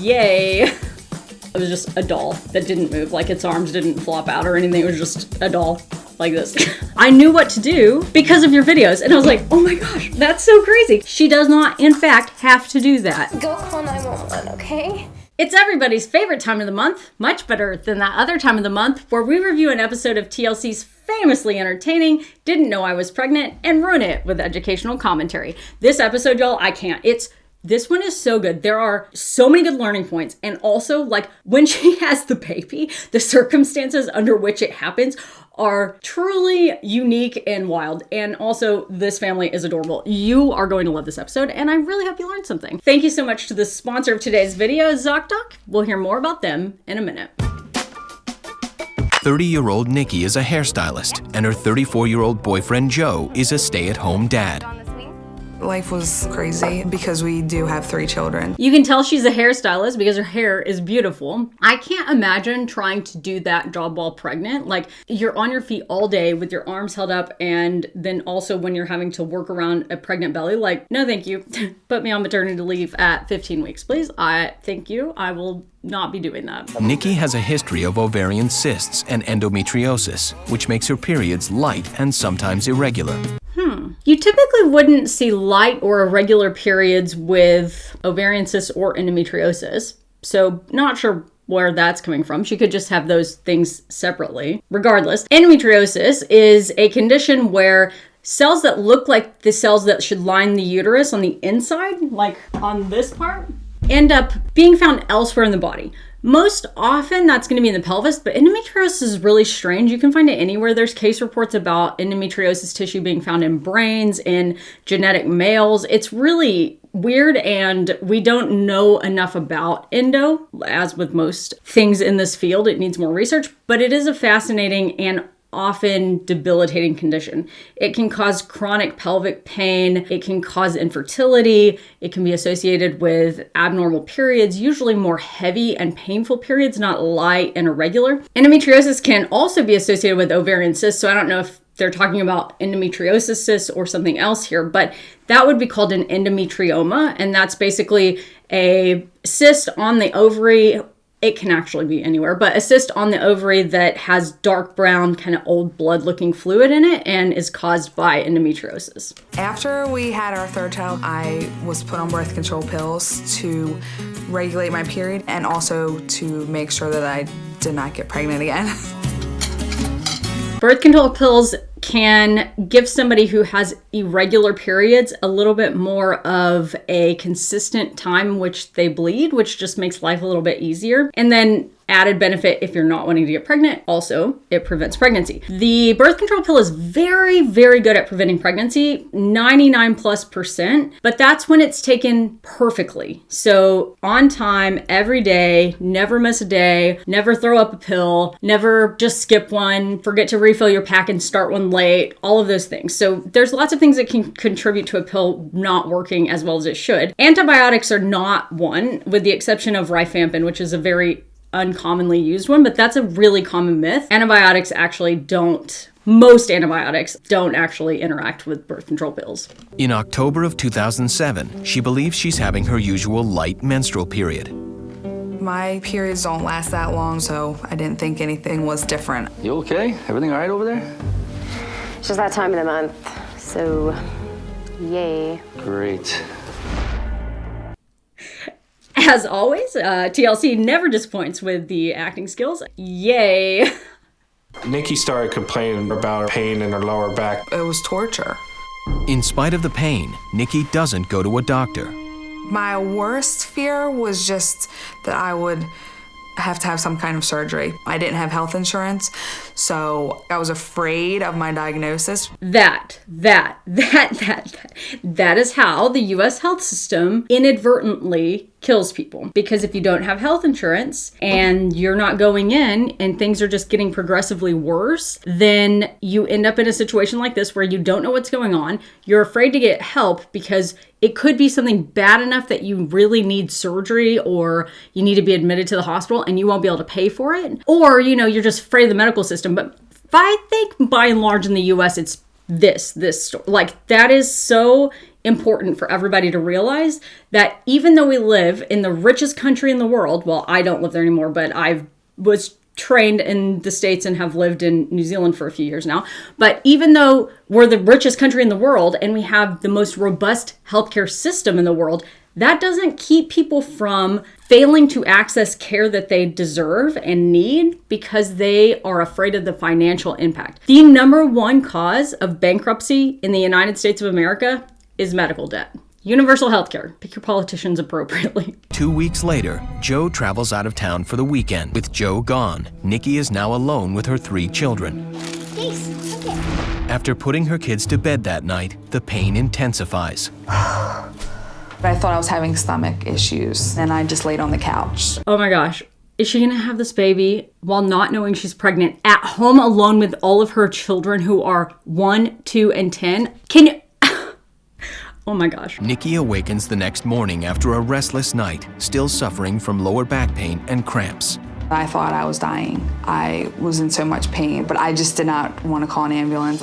Yay. It was just a doll that didn't move, like its arms didn't flop out or anything. It was just a doll like this. I knew what to do because of your videos. And I was like, oh my gosh, that's so crazy. She does not, in fact, have to do that. Go call 911, okay? It's everybody's favorite time of the month, much better than that other time of the month, where we review an episode of TLC's famously entertaining Didn't Know I Was Pregnant and ruin it with educational commentary. This episode, y'all, I can't. This one is so good. There are so many good learning points. And also, like, when she has the baby, the circumstances under which it happens are truly unique and wild. And also, this family is adorable. You are going to love this episode, and I really hope you learned something. Thank you so much to the sponsor of today's video, ZocDoc. We'll hear more about them in a minute. 30-year-old Nikki is a hairstylist, and her 34-year-old boyfriend Joe is a stay-at-home dad. Life was crazy because we do have 3 children. You can tell she's a hairstylist because her hair is beautiful. I can't imagine trying to do that job while pregnant. Like, you're on your feet all day with your arms held up, and then also when you're having to work around a pregnant belly, like, no thank you. Put me on maternity leave at 15 weeks, please. Thank you. I will not be doing that. Nikki has a history of ovarian cysts and endometriosis, which makes her periods light and sometimes irregular. You typically wouldn't see light or irregular periods with ovarian cysts or endometriosis, so not sure where that's coming from. She could just have those things separately. Regardless, endometriosis is a condition where cells that look like the cells that should line the uterus on the inside, like on this part, end up being found elsewhere in the body. Most often that's going to be in the pelvis, but endometriosis is really strange. You can find it anywhere. There's case reports about endometriosis tissue being found in brains, in genetic males. It's really weird, and we don't know enough about endo. As with most things in this field, it needs more research, but it is a fascinating and often debilitating condition. It can cause chronic pelvic pain. It can cause infertility. It can be associated with abnormal periods, usually more heavy and painful periods, not light and irregular. Endometriosis can also be associated with ovarian cysts. So I don't know if they're talking about endometriosis cysts or something else here, but that would be called an endometrioma. And that's basically a cyst on the ovary. It can actually be anywhere, but a cyst on the ovary that has dark brown, kind of old blood looking fluid in it and is caused by endometriosis. After we had our 3rd child, I was put on birth control pills to regulate my period and also to make sure that I did not get pregnant again. Birth control pills can give somebody who has irregular periods a little bit more of a consistent time in which they bleed, which just makes life a little bit easier. And then added benefit if you're not wanting to get pregnant, also it prevents pregnancy. The birth control pill is very, very good at preventing pregnancy, 99+%, but that's when it's taken perfectly. So on time, every day, never miss a day, never throw up a pill, never just skip one, forget to refill your pack and start one late, all of those things. So there's lots of things that can contribute to a pill not working as well as it should. Antibiotics are not one, with the exception of rifampin, which is a very uncommonly used one, but that's a really common myth. Most antibiotics don't actually interact with birth control pills. In October of 2007, she believes she's having her usual light menstrual period. My periods don't last that long, so I didn't think anything was different. You okay? Everything all right over there? It's just that time of the month, so yay. Great. As always, TLC never disappoints with the acting skills. Yay. Nikki started complaining about her pain in her lower back. It was torture. In spite of the pain, Nikki doesn't go to a doctor. My worst fear was just that I would have to have some kind of surgery. I didn't have health insurance, so I was afraid of my diagnosis. That is how the US health system inadvertently kills people. Because if you don't have health insurance and you're not going in and things are just getting progressively worse, then you end up in a situation like this where you don't know what's going on. You're afraid to get help because it could be something bad enough that you really need surgery or you need to be admitted to the hospital and you won't be able to pay for it. Or, you're just afraid of the medical system. But I think by and large in the US, it's this story. Like, that is so important for everybody to realize that even though we live in the richest country in the world, well, I don't live there anymore, but I was trained in the States and have lived in New Zealand for a few years now. But even though we're the richest country in the world and we have the most robust healthcare system in the world, that doesn't keep people from failing to access care that they deserve and need because they are afraid of the financial impact. The number one cause of bankruptcy in the United States of America is medical debt. Universal healthcare. Pick your politicians appropriately. 2 weeks later, Joe travels out of town for the weekend. With Joe gone, Nikki is now alone with her 3 children. After putting her kids to bed that night, the pain intensifies. I thought I was having stomach issues, and I just laid on the couch. Oh my gosh. Is she gonna have this baby while not knowing she's pregnant at home alone with all of her children who are 1, 2, and 10? Can you... Oh my gosh. Nikki awakens the next morning after a restless night, still suffering from lower back pain and cramps. I thought I was dying. I was in so much pain, but I just did not want to call an ambulance.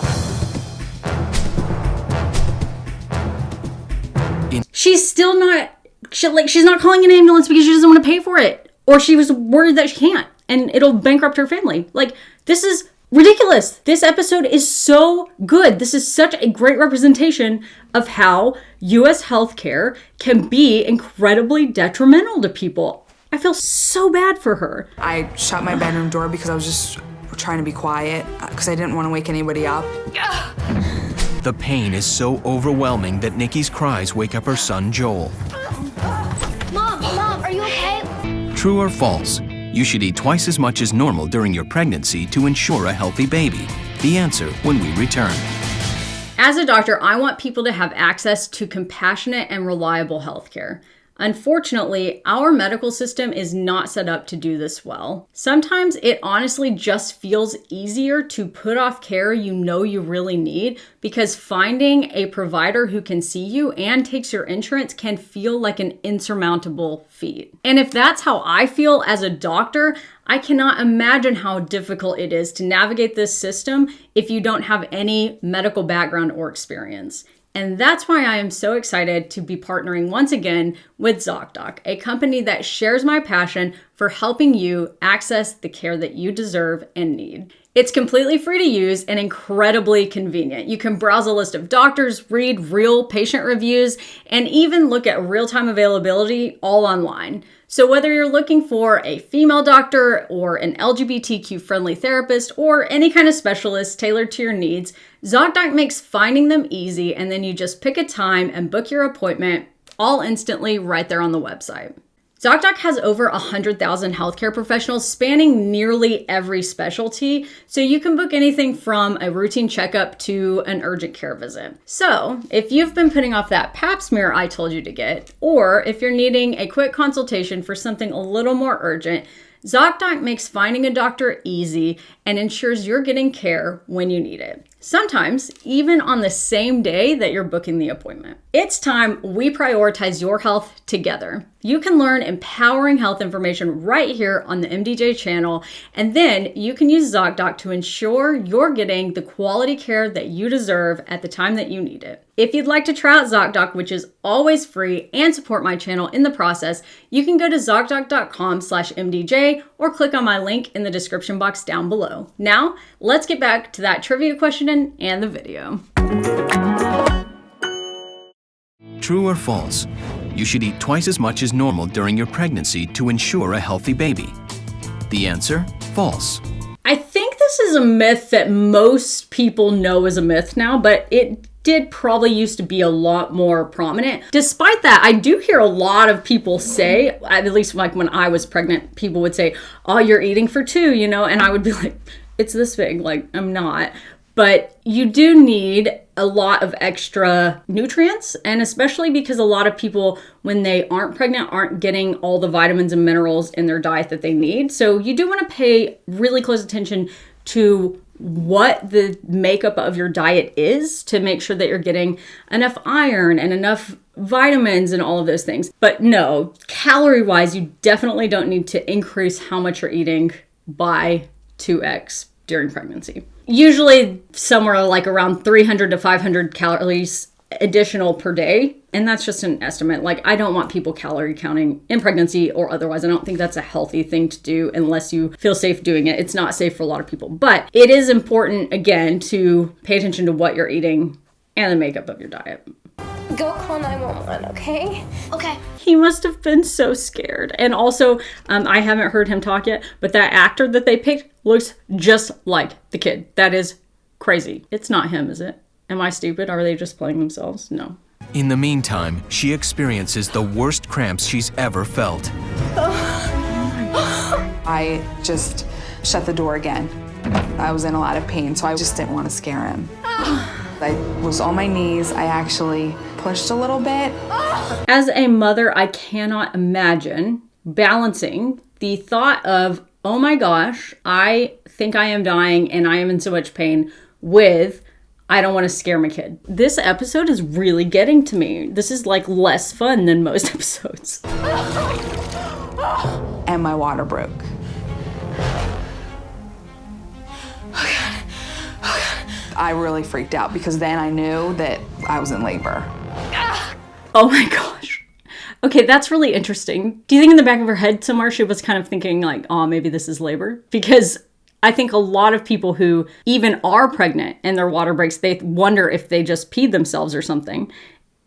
She's still not, she's not calling an ambulance because she doesn't want to pay for it. Or she was worried that she can't and it'll bankrupt her family. Like, this is ridiculous. This episode is so good. This is such a great representation of how U.S. healthcare can be incredibly detrimental to people. I feel so bad for her. I shut my bedroom door because I was just trying to be quiet because I didn't want to wake anybody up. The pain is so overwhelming that Nikki's cries wake up her son, Joel. Mom, are you okay? True or false? You should eat twice as much as normal during your pregnancy to ensure a healthy baby. The answer when we return. As a doctor, I want people to have access to compassionate and reliable healthcare. Unfortunately, our medical system is not set up to do this well. Sometimes it honestly just feels easier to put off care you know you really need because finding a provider who can see you and takes your insurance can feel like an insurmountable feat. And if that's how I feel as a doctor, I cannot imagine how difficult it is to navigate this system if you don't have any medical background or experience. And that's why I am so excited to be partnering once again with ZocDoc, a company that shares my passion for helping you access the care that you deserve and need. It's completely free to use and incredibly convenient. You can browse a list of doctors, read real patient reviews, and even look at real-time availability all online. So whether you're looking for a female doctor or an LGBTQ-friendly therapist or any kind of specialist tailored to your needs, ZocDoc makes finding them easy, and then you just pick a time and book your appointment all instantly right there on the website. ZocDoc has over 100,000 healthcare professionals spanning nearly every specialty, so you can book anything from a routine checkup to an urgent care visit. So, if you've been putting off that pap smear I told you to get, or if you're needing a quick consultation for something a little more urgent, ZocDoc makes finding a doctor easy and ensures you're getting care when you need it. Sometimes even on the same day that you're booking the appointment. It's time we prioritize your health together. You can learn empowering health information right here on the MDJ channel, and then you can use ZocDoc to ensure you're getting the quality care that you deserve at the time that you need it. If you'd like to try out ZocDoc, which is always free, and support my channel in the process, you can go to ZocDoc.com/MDJ or click on my link in the description box down below. Now, let's get back to that trivia question and the video. True or false? You should eat twice as much as normal during your pregnancy to ensure a healthy baby. The answer, false. I think this is a myth that most people know is a myth now, but it did probably used to be a lot more prominent. Despite that, I do hear a lot of people say, at least like when I was pregnant, people would say, oh, you're eating for 2, you know? And I would be like, it's this big, like I'm not. But you do need a lot of extra nutrients, and especially because a lot of people, when they aren't pregnant, aren't getting all the vitamins and minerals in their diet that they need. So you do want to pay really close attention to what the makeup of your diet is to make sure that you're getting enough iron and enough vitamins and all of those things. But no, calorie-wise, you definitely don't need to increase how much you're eating by 2x during pregnancy. Usually somewhere like around 300 to 500 calories additional per day. And that's just an estimate. Like, I don't want people calorie counting in pregnancy or otherwise. I don't think that's a healthy thing to do unless you feel safe doing it. It's not safe for a lot of people. But it is important, again, to pay attention to what you're eating and the makeup of your diet. Go call 911, okay? Okay. He must have been so scared. And also, I haven't heard him talk yet, but that actor that they picked looks just like the kid. That is crazy. It's not him, is it? Am I stupid? Are they just playing themselves? No. In the meantime, she experiences the worst cramps she's ever felt. I just shut the door again. I was in a lot of pain, so I just didn't want to scare him. I was on my knees. I actually pushed a little bit. As a mother, I cannot imagine balancing the thought of, oh my gosh, I think I am dying and I am in so much pain, with I don't want to scare my kid. This episode is really getting to me. This is like less fun than most episodes. And my water broke. I really freaked out because then I knew that I was in labor. Oh my gosh. Okay, that's really interesting. Do you think in the back of her head somewhere she was kind of thinking like, oh, maybe this is labor? Because I think a lot of people who even are pregnant and their water breaks, they wonder if they just peed themselves or something.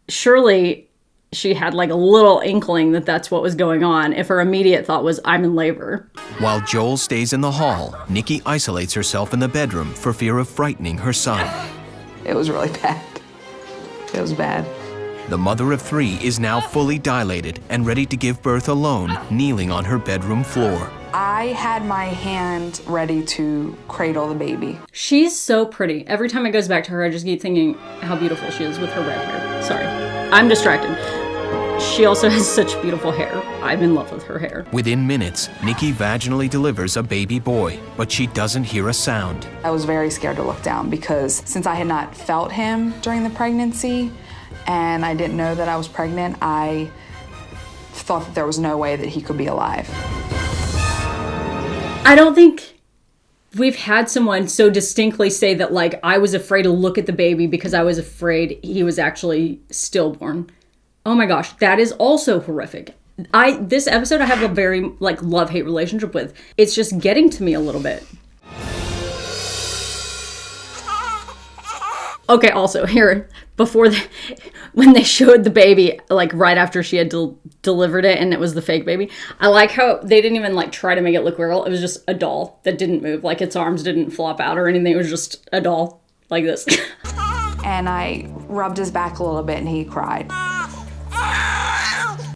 Surely she had like a little inkling that that's what was going on if her immediate thought was, I'm in labor. While Joel stays in the hall, Nikki isolates herself in the bedroom for fear of frightening her son. It was really bad. It was bad. The mother of 3 is now fully dilated and ready to give birth alone, kneeling on her bedroom floor. I had my hand ready to cradle the baby. She's so pretty. Every time it goes back to her, I just keep thinking how beautiful she is with her red hair. Sorry, I'm distracted. She also has such beautiful hair. I'm in love with her hair. Within minutes, Nikki vaginally delivers a baby boy, but she doesn't hear a sound. I was very scared to look down because since I had not felt him during the pregnancy and I didn't know that I was pregnant, I thought that there was no way that he could be alive. I don't think we've had someone so distinctly say that, like, I was afraid to look at the baby because I was afraid he was actually stillborn. Oh my gosh, that is also horrific. This episode I have a very, like, love-hate relationship with. It's just getting to me a little bit. Okay, also, here, when they showed the baby, like, right after she had delivered it and it was the fake baby, I like how they didn't even, like, try to make it look real. It was just a doll that didn't move. Like, its arms didn't flop out or anything. It was just a doll like this. And I rubbed his back a little bit and he cried.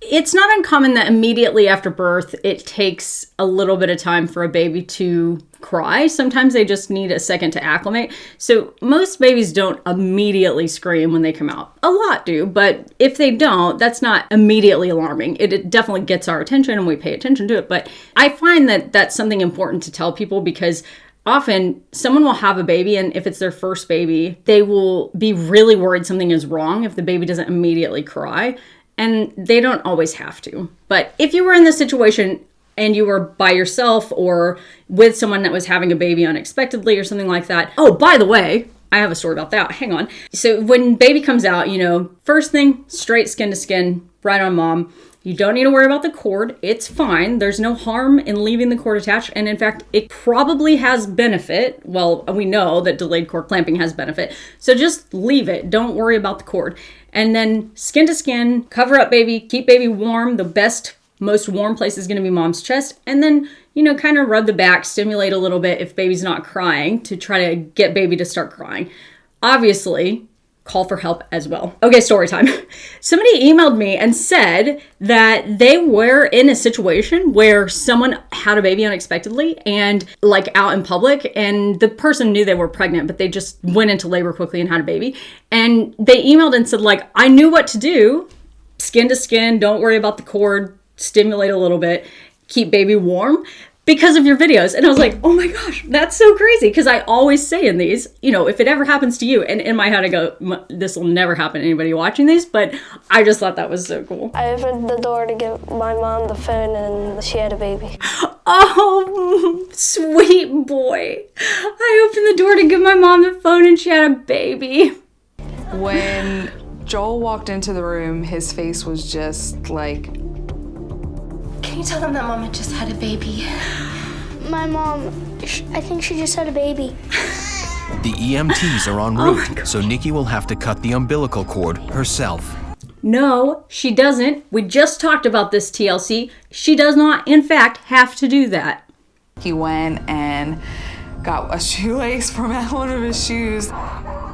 It's not uncommon that immediately after birth, it takes a little bit of time for a baby to cry. Sometimes they just need a second to acclimate. So most babies don't immediately scream when they come out. A lot do, but if they don't, that's not immediately alarming. It definitely gets our attention and we pay attention to it. But I find that that's something important to tell people because often someone will have a baby and if it's their first baby, they will be really worried something is wrong if the baby doesn't immediately cry. And they don't always have to. But if you were in this situation and you were by yourself or with someone that was having a baby unexpectedly or something like that. Oh, by the way, I have a story about that. Hang on. So when baby comes out, first thing, straight skin to skin, right on mom. You don't need to worry about the cord. It's fine. There's no harm in leaving the cord attached. And in fact, it probably has benefit. Well, we know that delayed cord clamping has benefit. So just leave it. Don't worry about the cord. And then skin to skin, cover up baby, keep baby warm. The best, most warm place is going to be mom's chest. And then, kind of rub the back, stimulate a little bit if baby's not crying to try to get baby to start crying. Obviously, call for help as well. Okay, story time. Somebody emailed me and said that they were in a situation where someone had a baby unexpectedly and like out in public, and the person knew they were pregnant, but they just went into labor quickly and had a baby. And they emailed and said, like, I knew what to do. Skin to skin, don't worry about the cord, stimulate a little bit, keep baby warm. Because of your videos. And I was like, oh my gosh, that's so crazy. Because I always say in these, if it ever happens to you, and in my head I go, this will never happen to anybody watching these, but I just thought that was so cool. I opened the door to give my mom the phone and she had a baby. Oh, sweet boy. I opened the door to give my mom the phone and she had a baby. When Joel walked into the room, his face was just like... Can you tell them that Mama just had a baby? My mom, I think she just had a baby. The EMTs are en route, so Nikki will have to cut the umbilical cord herself. No, she doesn't. We just talked about this, TLC. She does not, in fact, have to do that. He went and got a shoelace from one of his shoes.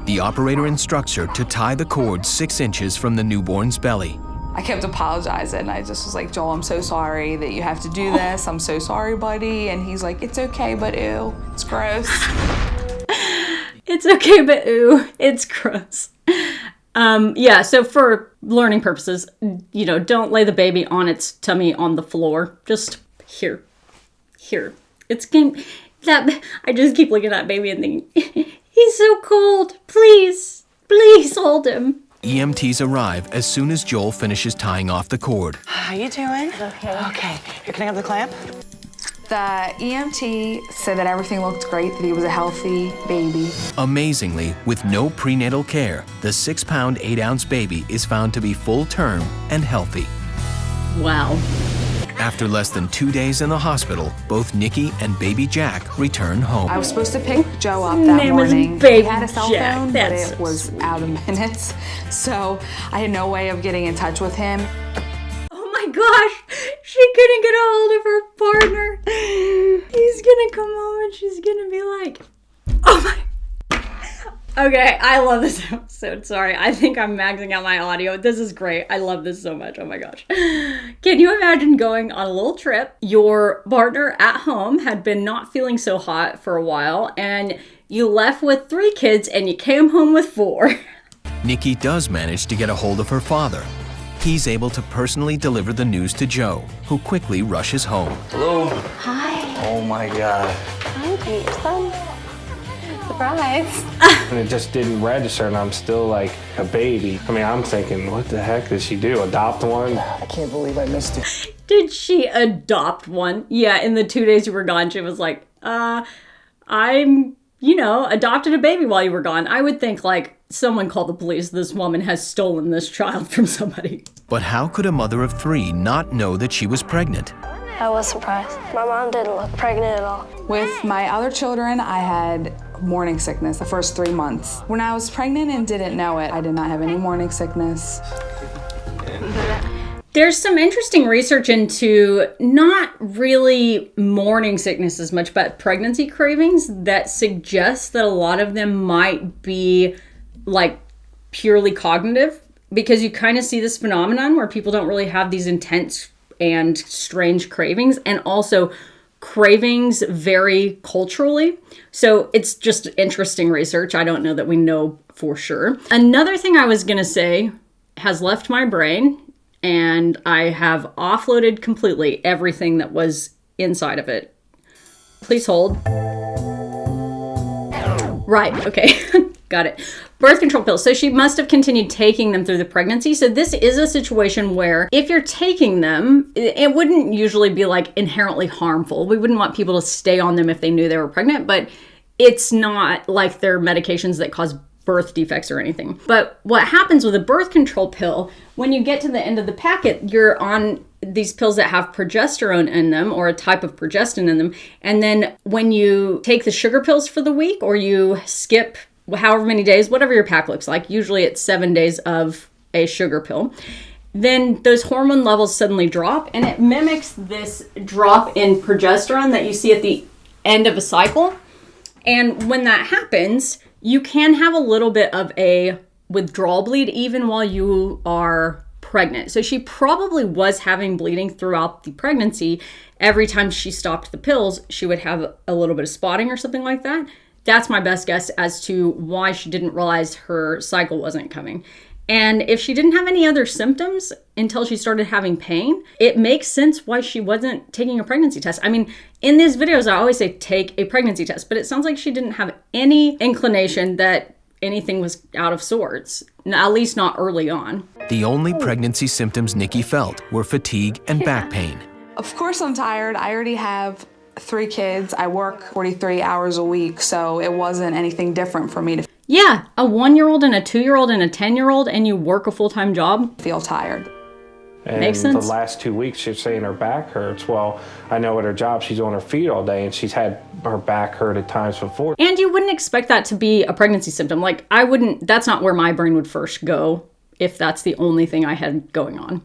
The operator instructs her to tie the cord 6 inches from the newborn's belly. I kept apologizing, and I just was like, Joel, I'm so sorry that you have to do this. I'm so sorry, buddy. And he's like, it's okay, but ew, it's gross. It's okay, but ooh, it's gross. Yeah, so for learning purposes, don't lay the baby on its tummy on the floor. Just here. It's game. That I just keep looking at that baby and thinking, he's so cold. Please hold him. EMTs arrive as soon as Joel finishes tying off the cord. How you doing? Okay. Here, can I have the clamp? The EMT said that everything looked great, that he was a healthy baby. Amazingly, with no prenatal care, the 6-pound, 8-ounce baby is found to be full term and healthy. Wow. After less than 2 days in the hospital, both Nikki and baby Jack return home. I was supposed to pick Joe up that Name was morning. Baby He had a cell Jack. phone, but That's it so was sweet. out of minutes. So I had no way of getting in touch with him. Oh my gosh, she couldn't get a hold of her partner. He's gonna come home and she's gonna be like, oh my. Okay, I love this episode. Sorry, I think I'm maxing out my audio. This is great. I love this so much. Oh my gosh. Can you imagine going on a little trip? Your partner at home had been not feeling so hot for a while, and you left with 3 kids and you came home with 4. Nikki does manage to get a hold of her father. He's able to personally deliver the news to Joe, who quickly rushes home. Hello? Hi. Oh my God. Hi, meet your son. Surprise. And it just didn't register, and I'm still like a baby. I mean, I'm thinking, what the heck did she do? Adopt one? I can't believe I missed it. Did she adopt one? Yeah, in the 2 days you were gone, she was like, I'm, adopted a baby while you were gone. I would think, someone called the police. This woman has stolen this child from somebody. But how could a mother of 3 not know that she was pregnant? I was surprised. My mom didn't look pregnant at all. With my other children, I had morning sickness the first 3 months. When I was pregnant and didn't know it, I did not have any morning sickness. There's some interesting research into not really morning sickness as much, but pregnancy cravings that suggests that a lot of them might be purely cognitive, because you kind of see this phenomenon where people don't really have these intense and strange cravings, and also cravings vary culturally. So it's just interesting research. I don't know that we know for sure. Another thing I was going to say has left my brain, and I have offloaded completely everything that was inside of it. Please hold. Right, okay. Got it. Birth control pills. So she must have continued taking them through the pregnancy. So this is a situation where if you're taking them, it wouldn't usually be inherently harmful. We wouldn't want people to stay on them if they knew they were pregnant, but it's not like they're medications that cause birth defects or anything. But what happens with a birth control pill, when you get to the end of the packet, you're on these pills that have progesterone in them, or a type of progestin in them. And then when you take the sugar pills for the week, or you skip however many days, whatever your pack looks like, usually it's 7 days of a sugar pill, then those hormone levels suddenly drop, and it mimics this drop in progesterone that you see at the end of a cycle. And when that happens, you can have a little bit of a withdrawal bleed even while you are pregnant. So she probably was having bleeding throughout the pregnancy. Every time she stopped the pills, she would have a little bit of spotting or something like that. That's my best guess as to why she didn't realize her cycle wasn't coming. And if she didn't have any other symptoms until she started having pain, it makes sense why she wasn't taking a pregnancy test. I mean, in these videos, I always say take a pregnancy test, but it sounds like she didn't have any inclination that anything was out of sorts, at least not early on. The only pregnancy symptoms Nikki felt were fatigue and back pain. Of course I'm tired. I already have 3 kids. I work 43 hours a week, so it wasn't anything different for me. Yeah, a 1-year-old and a 2-year-old and a 10-year-old, and you work a full-time job. Feel tired. And Makes sense. the last 2 weeks, she's saying her back hurts. Well, I know at her job, she's on her feet all day, and she's had her back hurt at times before. And you wouldn't expect that to be a pregnancy symptom. Like, that's not where my brain would first go if that's the only thing I had going on.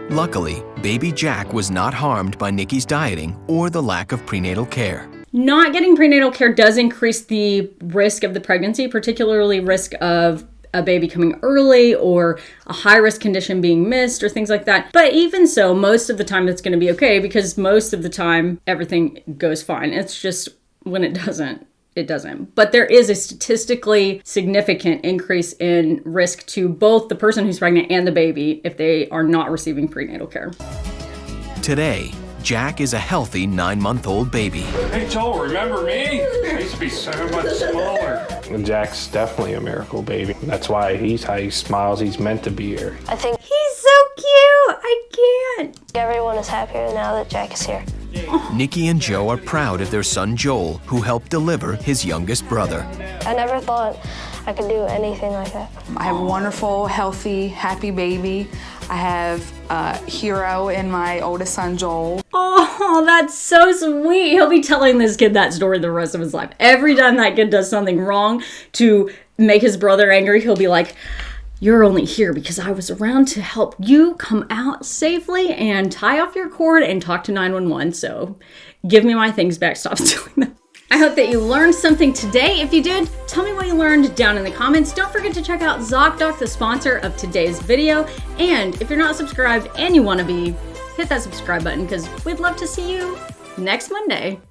Luckily, baby Jack was not harmed by Nikki's dieting or the lack of prenatal care. Not getting prenatal care does increase the risk of the pregnancy, particularly risk of a baby coming early or a high-risk condition being missed or things like that. But even so, most of the time it's going to be okay because most of the time everything goes fine. It's just when it doesn't, it doesn't. But there is a statistically significant increase in risk to both the person who's pregnant and the baby if they are not receiving prenatal care. Today, Jack is a healthy 9-month-old baby. Hey, Joel, remember me? I used to be so much smaller. And Jack's definitely a miracle baby. That's why he's how he smiles. He's meant to be here. I think He's so cute! I can't! everyone is happier now that Jack is here. Nikki and Joe are proud of their son Joel, who helped deliver his youngest brother. I never thought I could do anything like that. I have a wonderful, healthy, happy baby. I have a hero in my oldest son, Joel. Oh, that's so sweet. He'll be telling this kid that story the rest of his life. Every time that kid does something wrong to make his brother angry, he'll be like, you're only here because I was around to help you come out safely and tie off your cord and talk to 911. So give me my things back. Stop doing that. I hope that you learned something today. If you did, tell me what you learned down in the comments. Don't forget to check out ZocDoc, the sponsor of today's video. And if you're not subscribed and you want to be, hit that subscribe button because we'd love to see you next Monday.